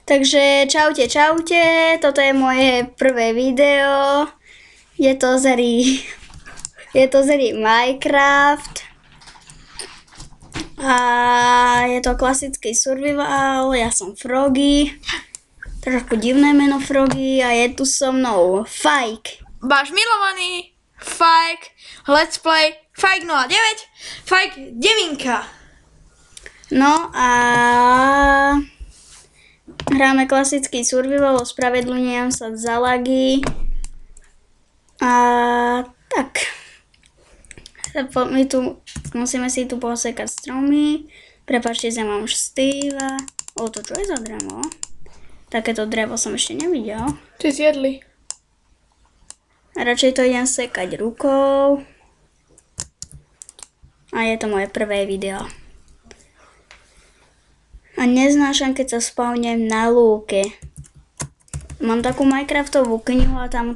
Takže čaute, toto je moje prvé video. Je to z hry Minecraft. A je to klasický survival, ja som Froggy. Trošku divné meno Froggy a je tu so mnou Fajk. Váš milovaný Fajk, Let's Play, Fajk 09, Fajk Devinka. No a hráme klasický survival, ospravedlňujem sa za lagy. A tak. My tu musíme si tu posekať stromy. Prepáčte, že mám už Steva. To čo je za drevo? Takéto drevo som ešte nevidel. Ty zjedli. A radšej to idem sekať rukou. A je to moje prvé video. A neznášam, keď sa spavnem na lúke. Mám takú Minecraftovú knihu a tam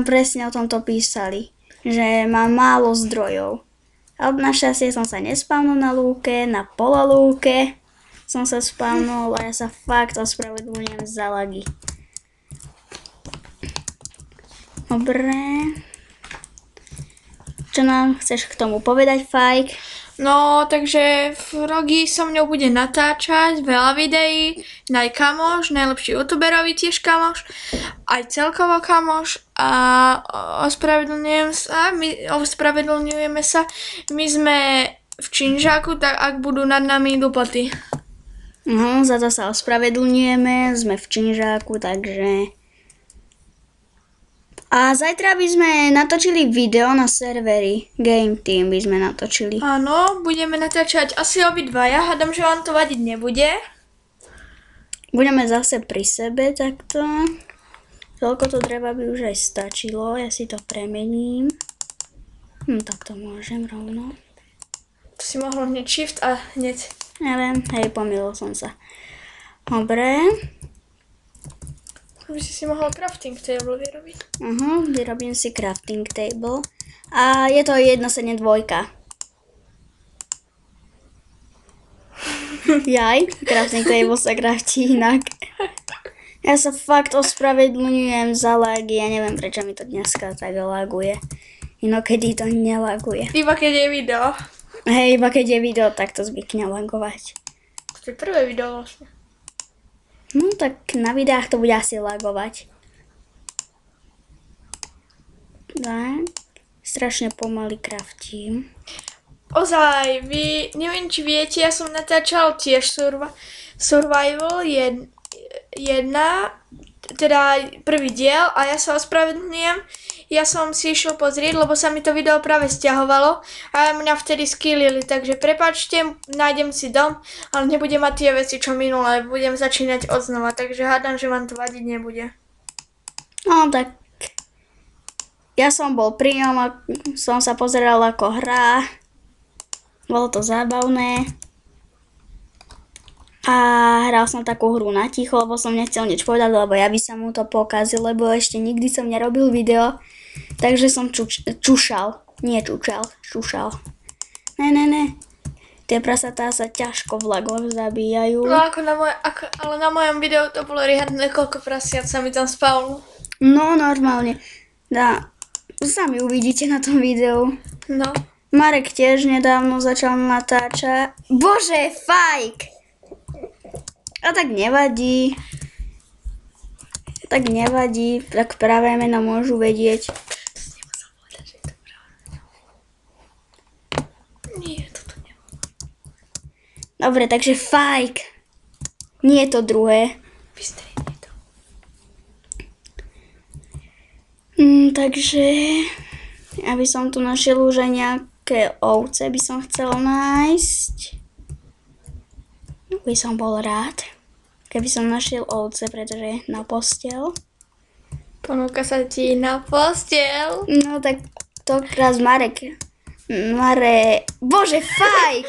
presne o tomto písali. Že mám málo zdrojov. A našťastie som sa nespavnul na lúke, na polalúke som sa spavnul a ja sa fakt ospravedlňujem za lagy. Dobre. Čo nám chceš k tomu povedať, Fajk? No, takže Froggy so mňou bude natáčať veľa videí, kamoš, najlepší youtuberovi tiež kamoš, aj celkovo kamoš a ospravedlňujeme sa. My sme v činžáku, tak ak budú nad nami dupoty. Za to sa ospravedlňujeme, sme v činžáku, takže... A zajtra by sme natočili video na serveri Game Team by sme natočili. Áno, budeme natáčať asi obidvaja, hádam, že vám to vadiť nebude. Budeme zase pri sebe takto. Toľko to dreva by už aj stačilo, ja si to premením. Tak to môžem rovno. Si mohol hneď shift a hneď. Neviem, pomýlil som sa. Dobre. By si mohol crafting table vyrobiť. Vyrobím si crafting table. A je to 1.7.2. Jaj, crafting table sa craftí inak. Ja sa fakt ospravedlňujem za lagy, ja neviem prečo mi to dneska tak laguje. Inokedy to nelaguje. Iba keď je video. Iba keď je video, tak to zvykne lagovať. To je prvé video vlastne. Tak na videách to bude asi lagovať. Tak, strašne pomaly craftím. Ozaj, neviem či viete, ja som natáčal tiež Survival 1, teda prvý diel a ja sa ospravedlňujem. Ja som si išiel pozrieť, lebo sa mi to video práve stiahovalo a mňa vtedy skillili, takže prepáčte, nájdem si dom, ale nebudem mať tie veci, čo minulé, budem začínať odznova, takže hádam, že vám to vadiť nebude. Tak ja som bol pri ňom a som sa pozeral ako hrá, bolo to zábavné a hral som takú hru na ticho, lebo som nechcel nič povedať, lebo ja by sa mu to pokazil, lebo ešte nikdy som nerobil video. Takže som čušal. Ne. Tie prasatá sa ťažko v lagoch zabíjajú. No ale na mojom videu to bolo riadne, koľko prasiat sa mi tam spavlo. No normálne. Sami uvidíte na tom videu. No. Marek tiež nedávno začal natáčať. Bože, Fajk! A tak nevadí. Tak práve meno môžu vedieť. Nie, toto nebolo. Dobre, takže Fajk. Nie je to druhé. Vystriedni to. Takže aby som tu našiel už aj nejaké ovce by som chcel nájsť. By som bol rád, keby som našiel ovce, pretože na posteľ. Ponúka sa ti na posteľ. No tak tokrát Marek. Bože, Fajk!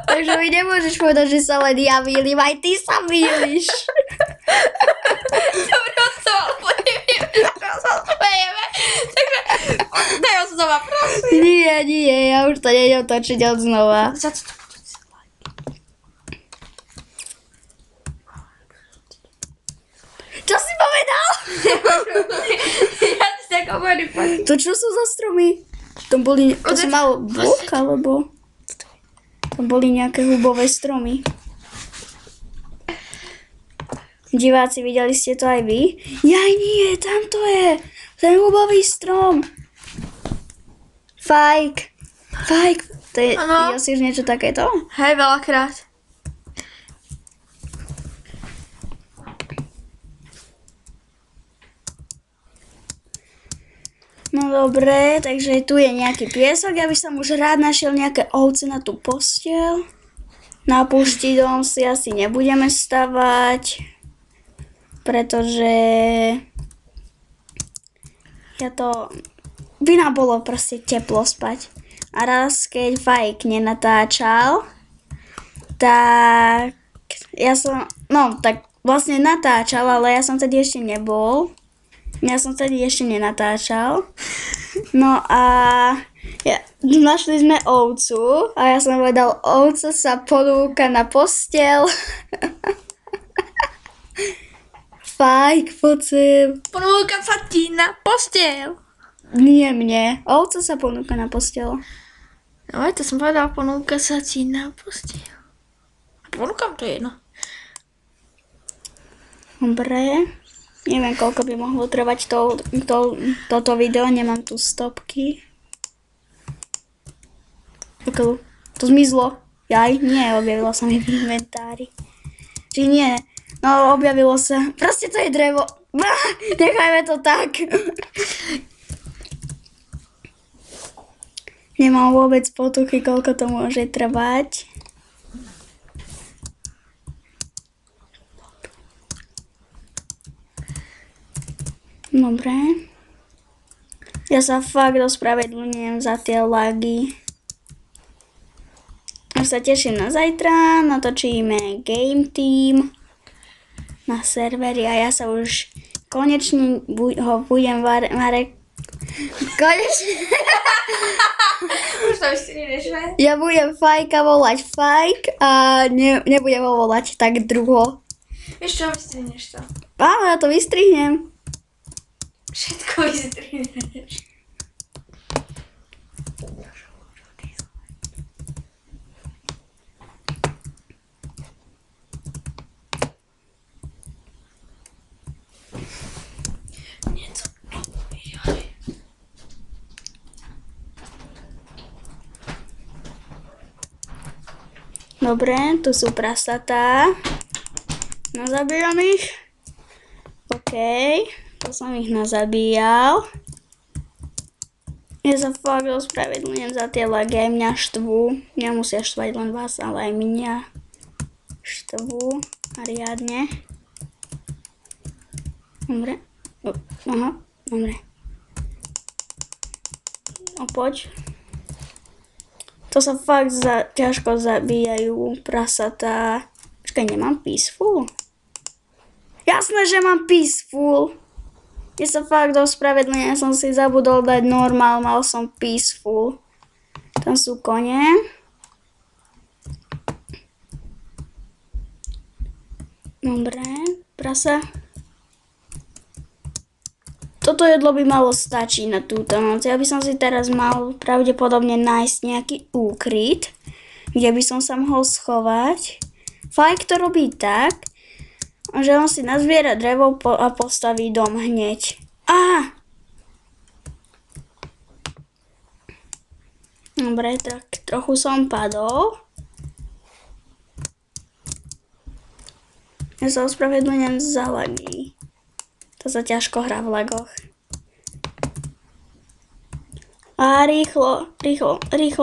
Takže mi nemôžeš povedať, že sa len ja mýlim, aj ty sa mýliš. Dobre, sa smejeme. Takže daj ho znova, prosím. Nie, ja už to nejdem točiť od znova. Za to budú Čo si povedal? Ja si tak hovorím. To čo sú za stromy? To som mal bok, alebo... To boli nejaké hubové stromy. Diváci, videli ste to aj vy? Jaj nie, tam to je. Ten hubový strom. Fajk. To je, Áno. ja si už niečo takéto? Hej, veľakrát. No dobre, takže tu je nejaký piesok. Ja by som už rád našiel nejaké ovce na tú posteľ. Na púšti dom si asi nebudeme stavať, pretože by nám bolo proste teplo spať. A raz, keď Fajk nenatáčal, tak ja som, tak vlastne natáčal, ale ja som tedy ešte nebol. Ja som tedy ešte nenatáčal. No a našli sme ovcu a ja som povedal, ovca sa ponúka na posteľ. Fajk, poď sem. Ponúkam sa ti na posteľ. Nie mne, ovca sa ponúka na posteľ. No to som povedal, ponúka sa ti na posteľ. Ponúkam to jedno. Dobre. Neviem, koľko by mohlo trvať toto video, nemám tu stopky. To zmizlo. Jaj, nie, objavilo sa mi v inventári. Či nie? No, objavilo sa. Proste to je drevo. Nechajme to tak. Nemám vôbec potuchy, koľko to môže trvať. Dobre. Ja sa fakt ospravedlňujem za tie lagy. Už sa teším na zajtra, natočíme Game Team na serveri a ja sa už konečne ho budem konečne. Už to vystrihneš, ne? Ja budem Fajka volať Fajk a nebudem ho volať tak druho. Vieš čo, vystrihneš to. Áno, ja to vystrihnem. Všetko vystrihneš. Dobre, tu sú prasatá. Nazabíjam ich. OK, to som ich nazabíjal. Ja sa fakt ospravedlňujem za tie lagy, aj mňa štvú. Nemusia štvať len vás, ale aj mňa štvú. A riadne. Dobre. Aha, dobre. No poď. To sa fakt ťažko zabíjajú prasatá. Počkaj, nemám peaceful? Jasné, že mám peaceful. Ja sa fakt ospravedlňujem, som si zabudol dať normál, mal som peaceful. Tam sú kone. Dobre, prasa. Toto jedlo by malo stačiť na túto noc. Ja by som si teraz mal pravdepodobne nájsť nejaký úkryt, kde by som sa mohol schovať. Fajk to robí tak, že on si nazbiera drevo a postaví dom hneď. Á! Dobre, tak trochu som padol. Ja sa ospravedlňujem za lagy. To sa ťažko hrá v lagoch. A rýchlo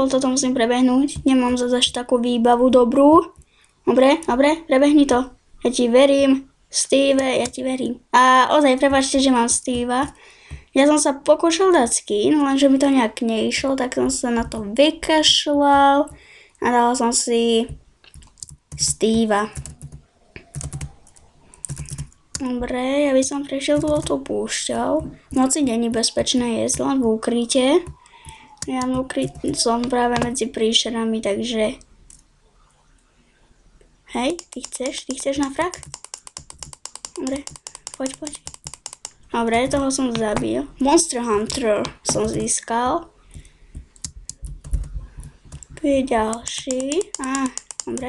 toto musím prebehnúť. Nemám zase až takú výbavu dobrú. Dobre, prebehni to. Ja ti verím, Steve, ja ti verím. A ozaj, prepáčte, že mám Steva. Ja som sa pokúšal dať skin, lenže mi to nejak neišlo, tak som sa na to vykašľal a dal som si Steva. Dobre, ja by som prešiel túto púšťou. V noci není bezpečné jesť, len v úkryte. Ja som práve medzi príšerami, takže... Hej, ty chceš na frak? Dobre, poď. Dobre, toho som zabil. Monster Hunter som získal. Tu je ďalší. Dobre.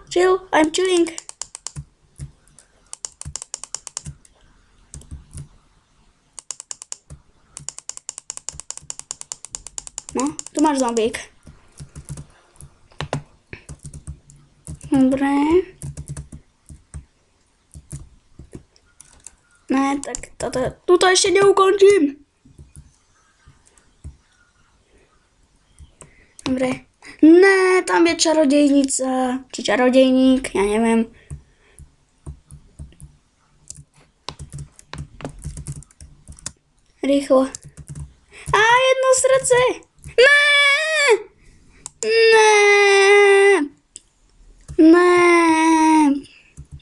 Chill, I'm chilling. No, tu máš zombík. Dobre. Ne, tak tuto ešte neukončím. Dobre. Ne, tam je čarodejnica. Či čarodejník, ja neviem. Rýchlo. Á, jedno srdce. Ne.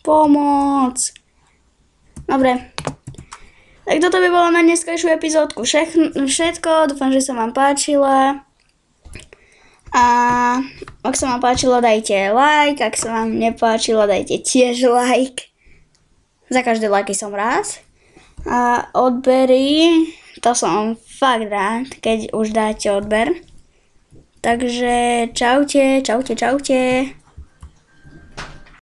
Pomoc. Dobre. Tak toto by bolo na dneskajšiu epizódku všetko. Dúfam, že sa vám páčila. A ak sa vám páčilo, dajte like. Ak sa vám nepáčilo, dajte tiež like. Za každé lajky som rád. A odbery, to som fakt rád, keď už dáte odber. Takže čaute.